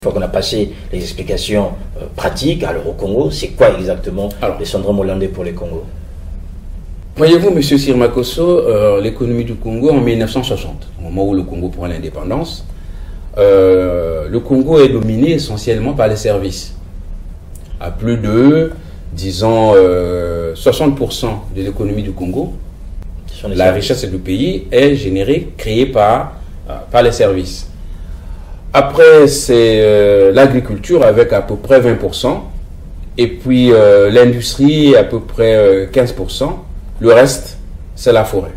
Une fois qu'on a passé les explications pratiques, alors au Congo, c'est quoi exactement le syndrome hollandais pour les Congos? Voyez-vous, M. Sirmakosso, l'économie du Congo en 1960, au moment où le Congo prend l'indépendance, le Congo est dominé essentiellement par les services. À plus de, disons, 60% de l'économie du Congo, la richesse du pays est générée, créée par les services. Après, c'est l'agriculture avec à peu près 20%, et puis l'industrie à peu près 15%. Le reste, c'est la forêt,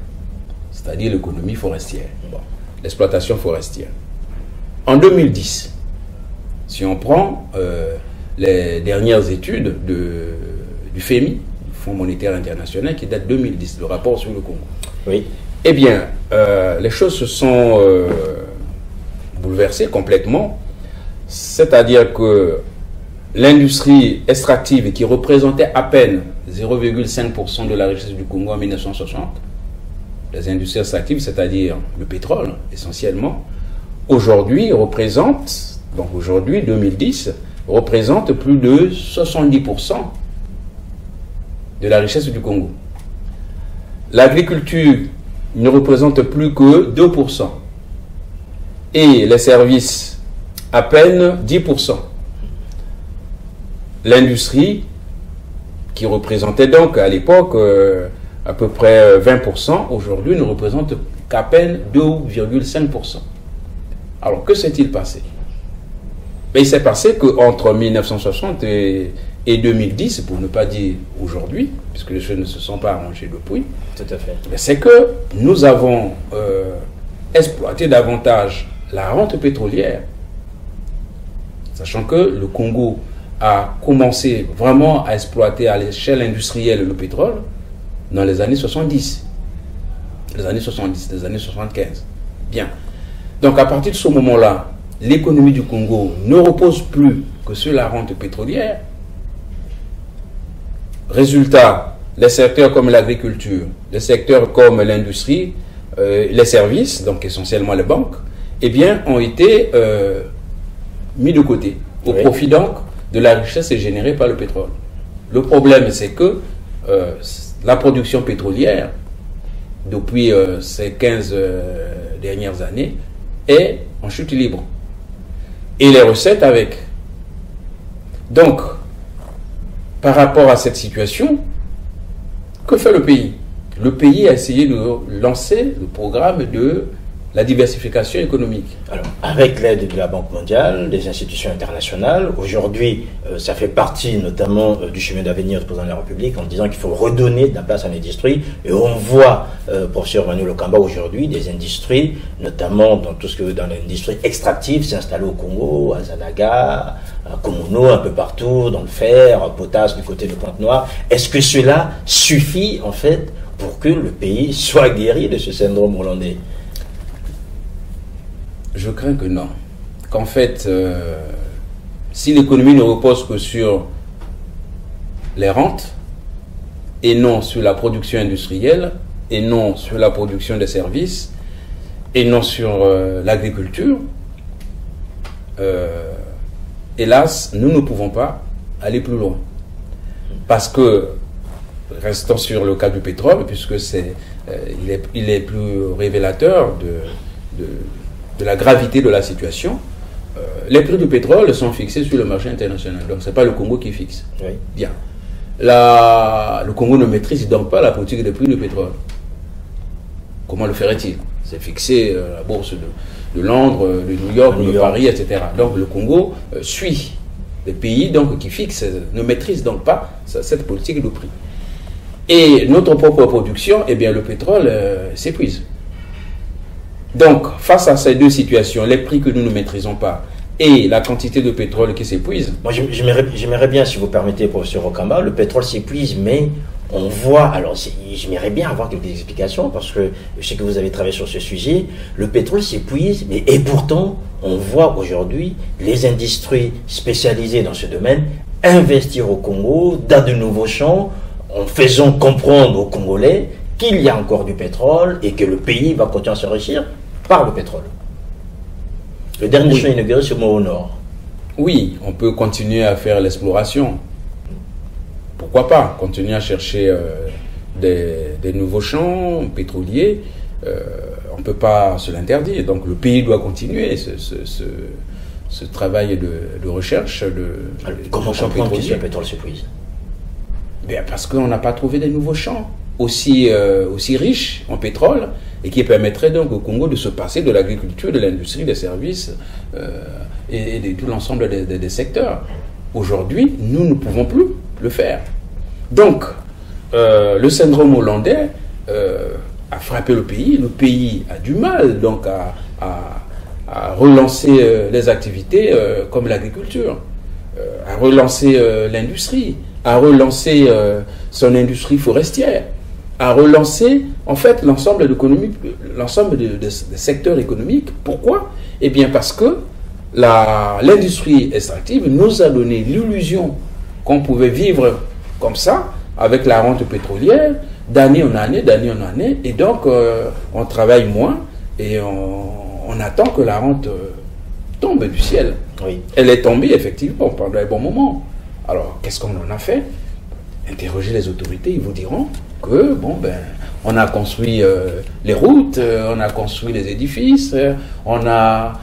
c'est-à-dire l'économie forestière, l'exploitation forestière. En 2010, si on prend les dernières études du FMI, du Fonds monétaire international, qui date de 2010, le rapport sur le Congo, oui. Eh bien, les choses se sont bouleversées complètement, c'est-à-dire que l'industrie extractive qui représentait à peine 0,5% de la richesse du Congo en 1960, les industries extractives, c'est-à-dire le pétrole essentiellement, aujourd'hui représente, donc aujourd'hui 2010, représente plus de 70% de la richesse du Congo. L'agriculture ne représente plus que 2%. Et les services, à peine 10%. L'industrie, qui représentait donc à l'époque à peu près 20%, aujourd'hui ne représente qu'à peine 2,5%. Alors, que s'est-il passé? Mais il s'est passé qu'entre 1960 et 2010, pour ne pas dire aujourd'hui, puisque les choses ne se sont pas arrangées depuis, tout à fait. C'est que nous avons exploité davantage la rente pétrolière, sachant que le Congo a commencé vraiment à exploiter à l'échelle industrielle le pétrole dans les années 70, les années 75. Bien. Donc à partir de ce moment-là, l'économie du Congo ne repose plus que sur la rente pétrolière. Résultat, les secteurs comme l'agriculture, les secteurs comme l'industrie, les services, donc essentiellement les banques, eh bien, ont été mis de côté, au profit donc de la richesse générée par le pétrole. Le problème, c'est que la production pétrolière, depuis ces 15 dernières années, est en chute libre. Et les recettes avec. Donc, par rapport à cette situation, que fait le pays? Le pays a essayé de lancer le programme de la diversification économique. Alors, avec l'aide de la Banque mondiale, des institutions internationales, aujourd'hui, ça fait partie notamment du chemin d'avenir du président de la République en disant qu'il faut redonner de la place à l'industrie. Et on voit, professeur Manu Lokamba, aujourd'hui, des industries, notamment dans tout ce que dans l'industrie extractive, s'installer au Congo, à Zanaga, à Komono, un peu partout, dans le fer, potasse du côté de Pointe-Noire. Est-ce que cela suffit, en fait, pour que le pays soit guéri de ce syndrome hollandais? Je crains que non. Qu'en fait, si l'économie ne repose que sur les rentes, et non sur la production industrielle, et non sur la production des services, et non sur l'agriculture, hélas, nous ne pouvons pas aller plus loin. Parce que, restons sur le cas du pétrole, puisque il est plus révélateur de la gravité de la situation. Les prix du pétrole sont fixés sur le marché international. Donc, ce n'est pas le Congo qui fixe. Oui. Bien. Le Congo ne maîtrise donc pas la politique des prix du pétrole. Comment le ferait-il? C'est fixé à la bourse de Londres, de New York, de Paris, etc. Donc, le Congo suit les pays donc, qui fixent, ne maîtrisent donc pas cette politique de prix. Et notre propre production, eh bien, le pétrole s'épuise. Donc, face à ces deux situations, les prix que nous ne maîtrisons pas et la quantité de pétrole qui s'épuise. Moi, j'aimerais bien, si vous permettez, professeur Okamba, le pétrole s'épuise, mais on voit, alors j'aimerais bien avoir quelques explications, parce que je sais que vous avez travaillé sur ce sujet, le pétrole s'épuise, et pourtant, on voit aujourd'hui les industries spécialisées dans ce domaine investir au Congo, dans de nouveaux champs, en faisant comprendre aux Congolais qu'il y a encore du pétrole et que le pays va continuer à s'enrichir par le pétrole. Le dernier champ inauguré, c'est au Nord. Oui, on peut continuer à faire l'exploration. Pourquoi pas continuer à chercher des nouveaux champs pétroliers. On ne peut pas se l'interdire. Donc le pays doit continuer ce travail de recherche. Comment comprendre que ce pétrole s'épuise? Bien, parce qu'on n'a pas trouvé des nouveaux champs aussi riches en pétrole et qui permettraient donc au Congo de se passer de l'agriculture, de l'industrie, des services et de tout l'ensemble des secteurs. Aujourd'hui, nous ne pouvons plus le faire. Donc, le syndrome hollandais a frappé le pays. Le pays a du mal donc à relancer les activités comme l'agriculture, à relancer l'industrie, à relancer son industrie forestière, à relancer en fait l'ensemble des secteurs économiques. Pourquoi? Eh bien parce que l'industrie extractive nous a donné l'illusion qu'on pouvait vivre comme ça, avec la rente pétrolière, d'année en année, et donc on travaille moins et on attend que la rente tombe du ciel. Oui. Elle est tombée effectivement pendant un bon moment. Alors, qu'est-ce qu'on en a fait? Interrogez les autorités, ils vous diront que, on a construit les routes, on a construit les édifices, on a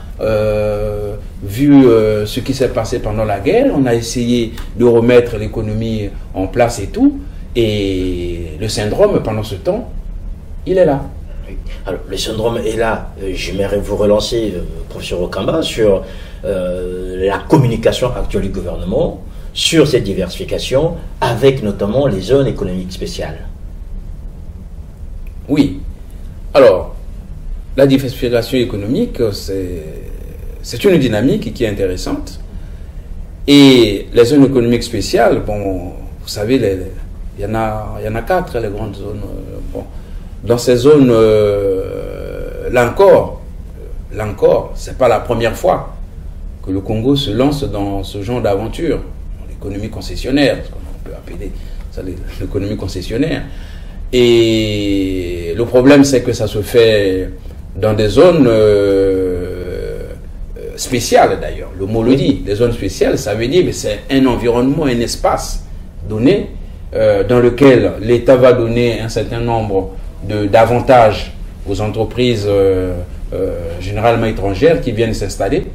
vu ce qui s'est passé pendant la guerre, on a essayé de remettre l'économie en place et tout, et le syndrome, pendant ce temps, il est là. Alors, le syndrome est là. J'aimerais vous relancer, professeur Okamba, sur la communication actuelle du gouvernement, sur cette diversification, avec notamment les zones économiques spéciales. Oui. Alors, la diversification économique, c'est une dynamique qui est intéressante. Et les zones économiques spéciales, vous savez, il y en a 4, les grandes zones. Dans ces zones, là encore, c'est pas la première fois que le Congo se lance dans ce genre d'aventure. L'économie concessionnaire, ce qu'on peut appeler ça l'économie concessionnaire. Et le problème, c'est que ça se fait dans des zones spéciales d'ailleurs. Le mot le dit. Les zones spéciales, ça veut dire que c'est un environnement, un espace donné dans lequel l'État va donner un certain nombre d'avantages aux entreprises généralement étrangères qui viennent s'installer,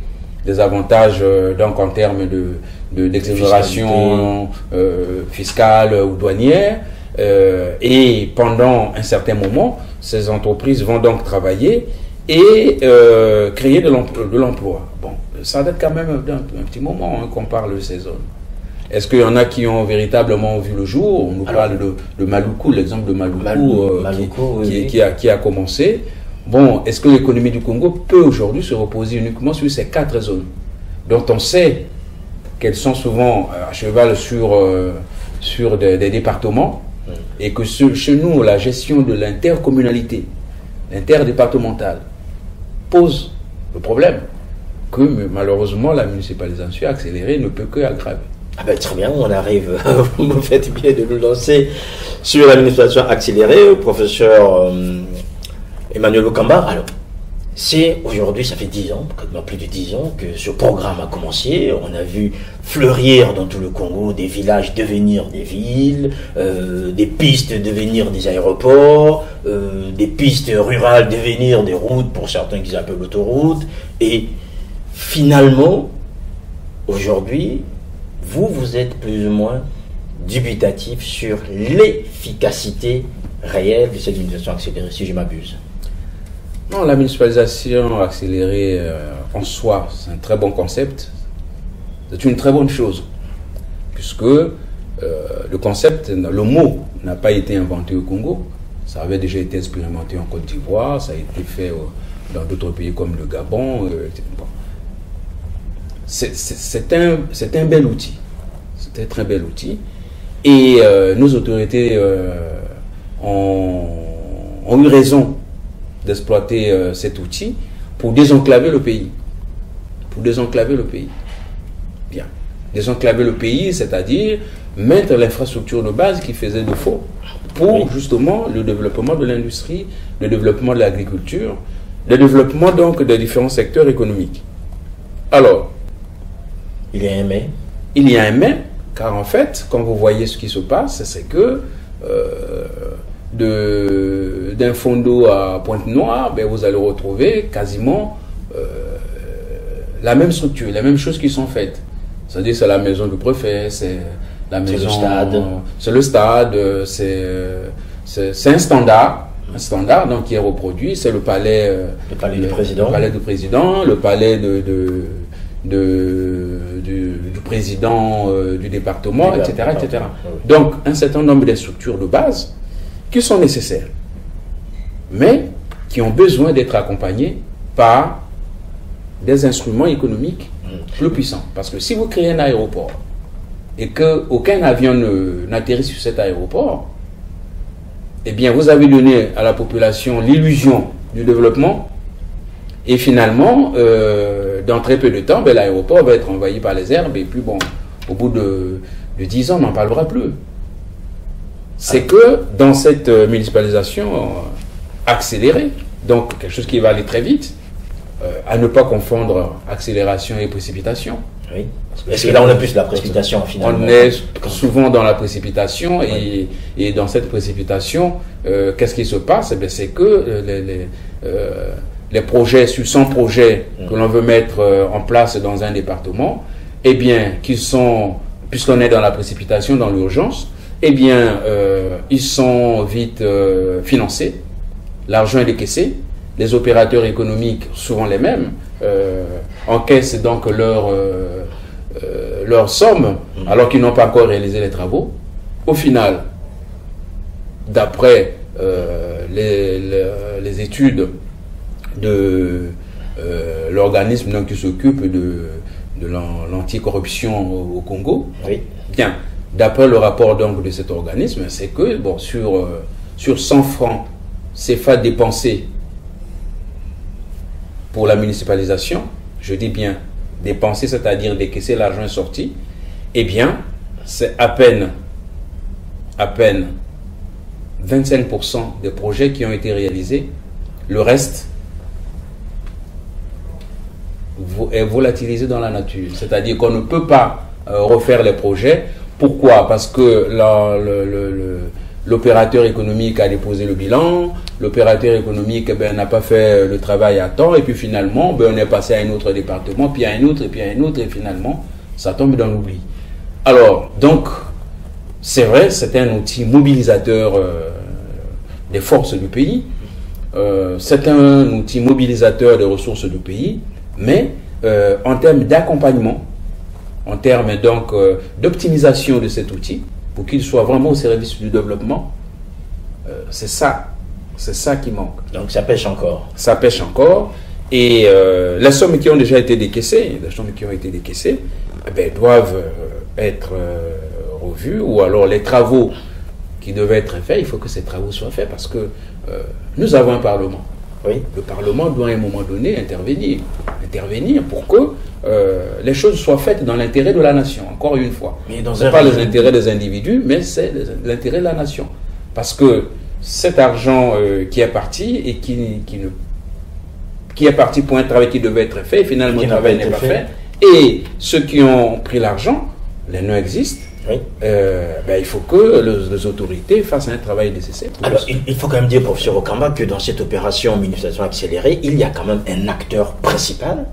des avantages donc en termes d'exonération fiscale ou douanière, et pendant un certain moment, ces entreprises vont donc travailler et créer de l'emploi. Bon, ça date quand même un petit moment qu'on parle de ces zones. Est-ce qu'il y en a qui ont véritablement vu le jour? On nous parle de Maluku, l'exemple de Maluku, qui a commencé. Bon, est-ce que l'économie du Congo peut aujourd'hui se reposer uniquement sur ces 4 zones, dont on sait qu'elles sont souvent à cheval sur des départements, et que chez nous, la gestion de l'intercommunalité, l'interdépartementale, pose le problème que malheureusement la municipalisation accélérée ne peut que aggraver. Ah ben, très bien, on arrive, vous faites bien de nous lancer sur l'administration accélérée, professeur Emmanuel Okamba. Alors, c'est aujourd'hui, ça fait 10 ans, plus de 10 ans que ce programme a commencé. On a vu fleurir dans tout le Congo des villages devenir des villes, des pistes devenir des aéroports, des pistes rurales devenir des routes pour certains qu'ils appellent l'autoroute. Et finalement, aujourd'hui, vous êtes plus ou moins dubitatif sur l'efficacité réelle de cette administration accélérée, si je m'abuse. Non, la municipalisation accélérée en soi, c'est un très bon concept. C'est une très bonne chose, puisque le concept, le mot n'a pas été inventé au Congo. Ça avait déjà été expérimenté en Côte d'Ivoire, ça a été fait dans d'autres pays comme le Gabon. C'est un bel outil. C'est un très bel outil. Et nos autorités ont eu raison d'exploiter cet outil pour désenclaver le pays. Bien. Désenclaver le pays, c'est-à-dire mettre l'infrastructure de base qui faisait défaut pour justement le développement de l'industrie, le développement de l'agriculture, le développement donc des différents secteurs économiques. Alors, Il y a un mais. Il y a un mais, car en fait, quand vous voyez ce qui se passe, c'est que d'un fond d'eau à Pointe-Noire, ben, vous allez retrouver quasiment la même structure, les mêmes choses qui sont faites. C'est-à-dire c'est la maison du préfet, c'est la maison, c'est le stade, c'est un standard donc qui est reproduit, c'est le palais du président, le palais du président du département, etc., etc. Donc un certain nombre de structures de base qui sont nécessaires, mais qui ont besoin d'être accompagnées par des instruments économiques plus puissants. Parce que si vous créez un aéroport et qu'aucun avion n'atterrit sur cet aéroport, eh bien vous avez donné à la population l'illusion du développement et finalement, dans très peu de temps, ben, l'aéroport va être envahi par les herbes et puis bon, au bout de 10 ans, on n'en parlera plus. C'est que dans cette municipalisation accélérée, donc quelque chose qui va aller très vite, à ne pas confondre accélération et précipitation. Oui. Est-ce que là on a plus de la précipitation finalement? On est souvent dans la précipitation et dans cette précipitation, qu'est-ce qui se passe? C'est que les projets, sur 100 projets que l'on veut mettre en place dans un département, eh bien, puisqu'on est dans la précipitation, dans l'urgence, eh bien, ils sont vite financés, l'argent est décaissé, les opérateurs économiques, souvent les mêmes, encaissent donc leur somme alors qu'ils n'ont pas encore réalisé les travaux. Au final, d'après les études de l'organisme qui s'occupe de l'anticorruption au Congo, oui. Bien, d'après le rapport donc de cet organisme, c'est que bon, sur 100 francs CFA dépensés pour la municipalisation, je dis bien dépenser, c'est-à-dire décaisser l'argent sorti, eh bien, c'est à peine 25% des projets qui ont été réalisés. Le reste est volatilisé dans la nature. C'est-à-dire qu'on ne peut pas refaire les projets. Pourquoi? Parce que l'opérateur économique a déposé le bilan, l'opérateur économique n'a pas fait le travail à temps, et puis finalement, on est passé à un autre département, puis à un autre, et puis à un autre, et finalement, ça tombe dans l'oubli. Alors, donc, c'est vrai, c'est un outil mobilisateur des forces du pays, c'est un outil mobilisateur des ressources du pays, mais en termes d'accompagnement, en termes donc d'optimisation de cet outil, pour qu'il soit vraiment au service du développement, c'est ça qui manque. Donc ça pêche encore. Ça pêche encore, et les sommes qui ont déjà été décaissées, eh bien, doivent être revues, ou alors les travaux qui devaient être faits, il faut que ces travaux soient faits, parce que nous avons un Parlement. Oui. Le Parlement doit à un moment donné intervenir pour que les choses soient faites dans l'intérêt de la nation, encore une fois. Mais ce n'est pas l'intérêt des individus, mais c'est l'intérêt de la nation. Parce que cet argent qui est parti et qui est parti pour un travail qui devait être fait, et finalement le travail n'est pas fait, et ceux qui ont pris l'argent, les noms existent. Oui. Il faut que les autorités fassent un travail nécessaire. Alors, il faut quand même dire, professeur Okamba, que dans cette opération municipalisation accélérée, il y a quand même un acteur principal,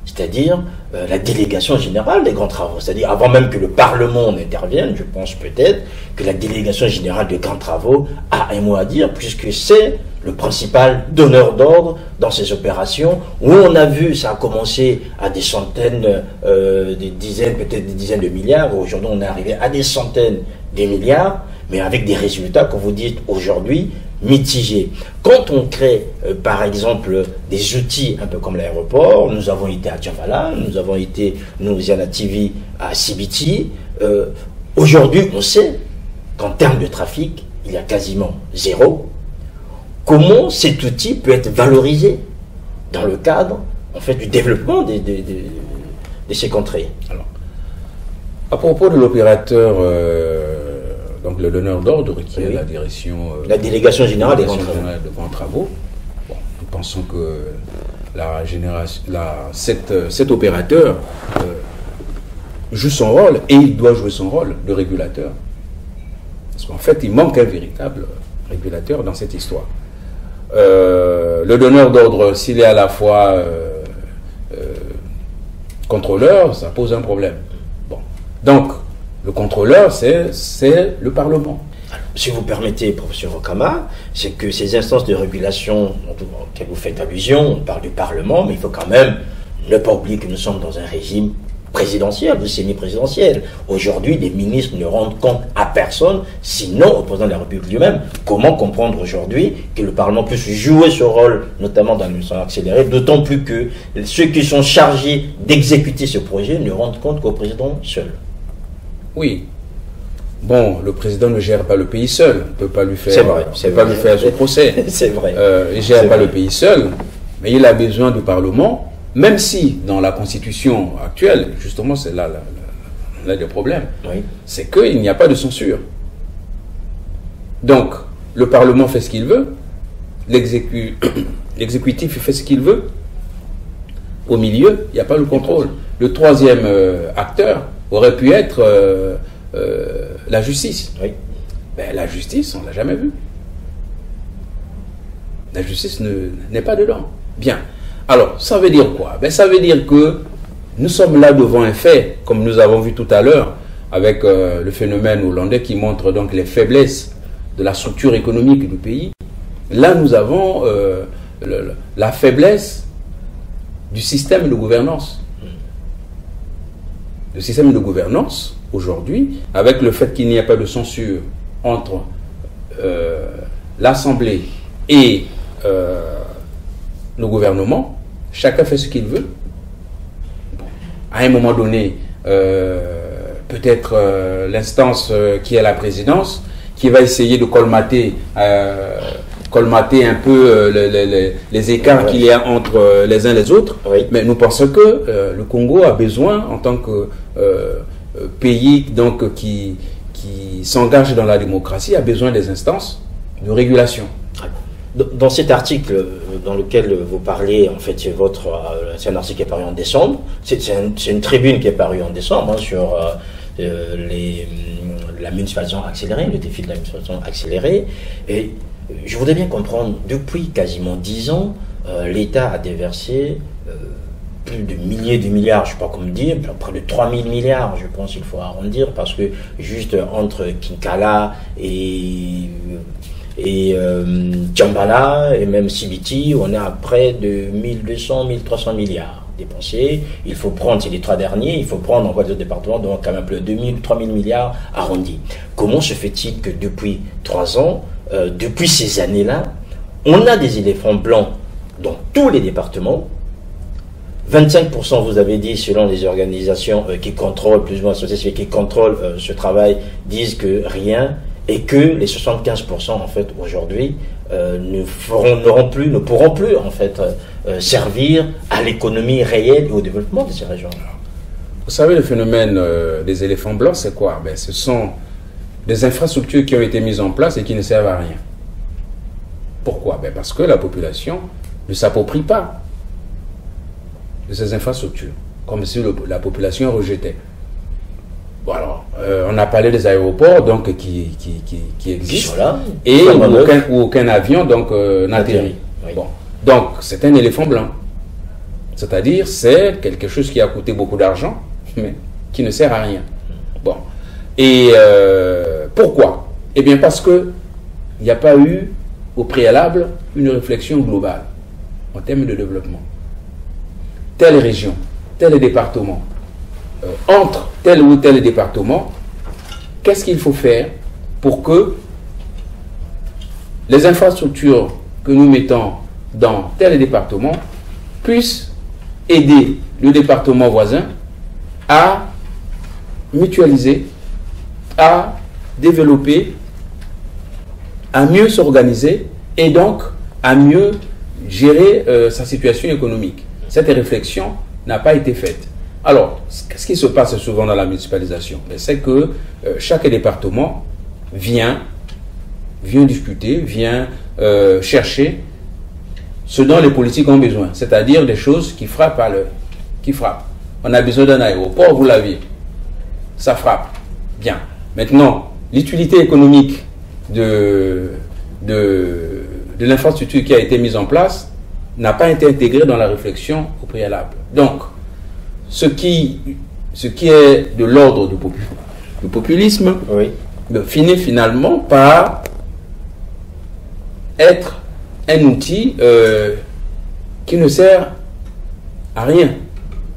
c'est-à-dire la délégation générale des grands travaux. C'est-à-dire, avant même que le Parlement n'intervienne, je pense peut-être que la délégation générale des grands travaux a un mot à dire, puisque c'est le principal donneur d'ordre dans ces opérations, où on a vu, ça a commencé à des centaines, des dizaines, peut-être des dizaines de milliards. Aujourd'hui, on est arrivé à des centaines de milliards, mais avec des résultats, comme vous dites aujourd'hui, mitigés. Quand on crée, par exemple, des outils un peu comme l'aéroport, nous avons été à Djavala, nous avons été, nous, Yana TV, à Sibiti. Aujourd'hui, on sait qu'en termes de trafic, il y a quasiment zéro. Comment cet outil peut être valorisé dans le cadre, en fait, du développement de ces contrées? Alors, à propos de l'opérateur, donc le donneur d'ordre qui est la direction, la délégation générale des grands travaux. Bon, nous pensons que cet opérateur joue son rôle, et il doit jouer son rôle de régulateur. Parce qu'en fait, il manque un véritable régulateur dans cette histoire. Le donneur d'ordre, s'il est à la fois contrôleur, ça pose un problème. Bon. Donc, le contrôleur, c'est le Parlement. Si vous permettez, professeur Okama, c'est que ces instances de régulation auxquelles vous faites allusion, on parle du Parlement, mais il faut quand même ne pas oublier que nous sommes dans un régime présidentiel ou semi-présidentiel. Aujourd'hui, les ministres ne rendent compte à personne, sinon au président de la République lui-même. Comment comprendre aujourd'hui que le Parlement puisse jouer ce rôle, notamment dans l'administration accélérée, d'autant plus que ceux qui sont chargés d'exécuter ce projet ne rendent compte qu'au président seul. Oui. Bon, le président ne gère pas le pays seul. On ne peut pas lui faire, lui faire son procès. C'est vrai. Il ne gère pas le pays seul, mais il a besoin du Parlement, même si dans la Constitution actuelle, justement, c'est là le problème, oui. C'est qu'il n'y a pas de censure. Donc, le Parlement fait ce qu'il veut, l'exécutif fait ce qu'il veut, au milieu, il n'y a pas le contrôle. Le troisième acteur aurait pu être la justice. Oui. Ben, la justice, on ne l'a jamais vue. La justice n'est pas dedans. Bien. Alors, ça veut dire quoi? Ben, ça veut dire que nous sommes là devant un fait, comme nous avons vu tout à l'heure, avec le phénomène hollandais qui montre donc les faiblesses de la structure économique du pays. Là, nous avons la faiblesse du système de gouvernance. Le système de gouvernance, aujourd'hui, avec le fait qu'il n'y a pas de censure entre l'Assemblée et le gouvernement, chacun fait ce qu'il veut. Bon. À un moment donné, peut-être l'instance qui est la présidence, qui va essayer de colmater un peu les écarts qu'il y a entre les uns et les autres. Oui. Mais nous pensons que le Congo a besoin, en tant que pays donc, qui s'engage dans la démocratie, a besoin des instances de régulation. Dans cet article dans lequel vous parlez, en fait, c'est un article qui est paru en décembre. C'est une tribune qui est parue en décembre sur la municipalisation accélérée, le défi de la municipalisation accélérée. Et je voudrais bien comprendre, depuis quasiment 10 ans, l'État a déversé plus de milliers de milliards, je ne sais pas comment dire, près de 3000 milliards, je pense qu'il faut arrondir, parce que juste entre Kinkala et Djambala et même Sibiti, on est à près de 1200, 1300 milliards dépensés. Il faut prendre, c'est les 3 derniers, il faut prendre en voie de département, donc quand même plus de 2000, 3000 milliards arrondis. Comment se fait-il que depuis 3 ans, depuis ces années-là, on a des éléphants blancs dans tous les départements? 25%, vous avez dit, selon les organisations qui contrôlent, plus ou moins associées, qui contrôlent ce travail, disent que rien, et que les 75% en fait aujourd'hui ne pourront plus en fait servir à l'économie réelle et au développement de ces régions. Vous savez, le phénomène des éléphants blancs, c'est quoi? Ben, ce sont des infrastructures qui ont été mises en place et qui ne servent à rien. Pourquoi? Ben, parce que la population ne s'approprie pas de ces infrastructures, comme si la population rejetait. Bon, alors, on a parlé des aéroports donc, qui existent là, et où aucun avion n'atterrit. Oui. Bon. Donc, c'est un éléphant blanc. C'est-à-dire, c'est quelque chose qui a coûté beaucoup d'argent, mais qui ne sert à rien. Bon. Et pourquoi? Eh bien, parce qu'il n'y a pas eu, au préalable, une réflexion globale en termes de développement. Telle région, tel département, entre tel ou tel département, qu'est-ce qu'il faut faire pour que les infrastructures que nous mettons dans tel département puissent aider le département voisin à mutualiser, à développer, à mieux s'organiser et donc à mieux gérer sa situation économique. Cette réflexion n'a pas été faite. Alors, qu'est-ce qui se passe souvent dans la municipalisation? C'est que chaque département vient discuter, vient chercher ce dont les politiques ont besoin, c'est-à-dire des choses qui frappent à l'œil, qui frappent. On a besoin d'un aéroport, vous l'aviez. ça frappe. Bien. Maintenant, l'utilité économique de l'infrastructure qui a été mise en place n'a pas été intégrée dans la réflexion au préalable. Donc, ce qui est de l'ordre du populisme Oui. finit finalement par être un outil qui ne sert à rien.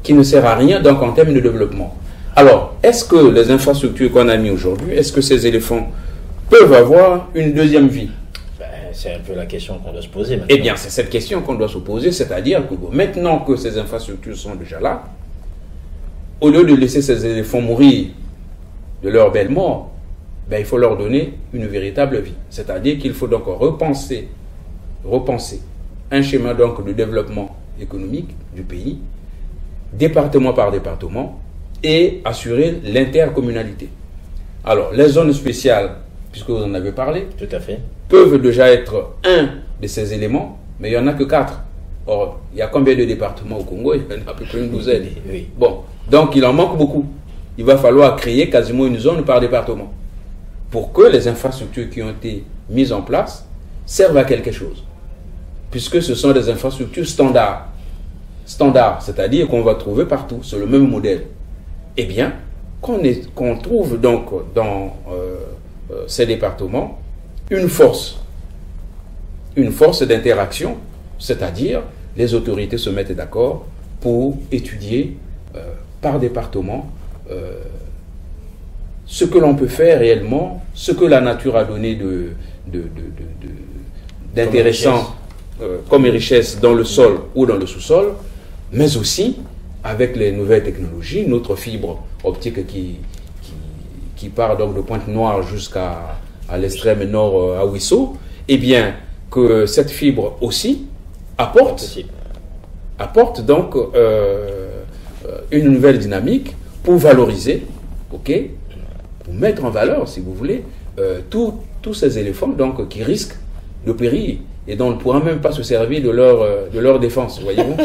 Qui ne sert à rien donc en termes de développement. Alors, est-ce que les infrastructures qu'on a mis aujourd'hui, est-ce que ces éléphants peuvent avoir une deuxième vie? C'est un peu la question qu'on doit se poser maintenant. Eh bien, c'est cette question qu'on doit se poser, c'est-à-dire que maintenant que ces infrastructures sont déjà là, au lieu de laisser ces éléphants mourir de leur belle mort, il faut leur donner une véritable vie. C'est-à-dire qu'il faut donc repenser un schéma donc de développement économique du pays, département par département, et assurer l'intercommunalité. Alors, les zones spéciales, puisque vous en avez parlé, Tout à fait. peuvent déjà être un de ces éléments, mais il n'y en a que 4. Or, il y a combien de départements au Congo? Il y en a à peu près une douzaine. Oui. Bon, donc il en manque beaucoup. Il va falloir créer quasiment une zone par département pour que les infrastructures qui ont été mises en place servent à quelque chose. Puisque ce sont des infrastructures standards. Standards, c'est-à-dire qu'on va trouver partout, c'est le même modèle. Eh bien, qu'on trouve donc dans ces départements une force d'interaction, c'est-à-dire les autorités se mettent d'accord pour étudier par département ce que l'on peut faire réellement, ce que la nature a donné d'intéressant comme richesse dans le sol ou dans le sous-sol, mais aussi avec les nouvelles technologies, notre fibre optique qui part donc de Pointe-Noire jusqu'à l'extrême nord à Ouisso, eh bien que cette fibre aussi apporte donc une nouvelle dynamique pour valoriser, pour mettre en valeur, si vous voulez, tous ces éléphants donc qui risquent de périr et dont on ne pourra même pas se servir de leur défense, voyez-vous.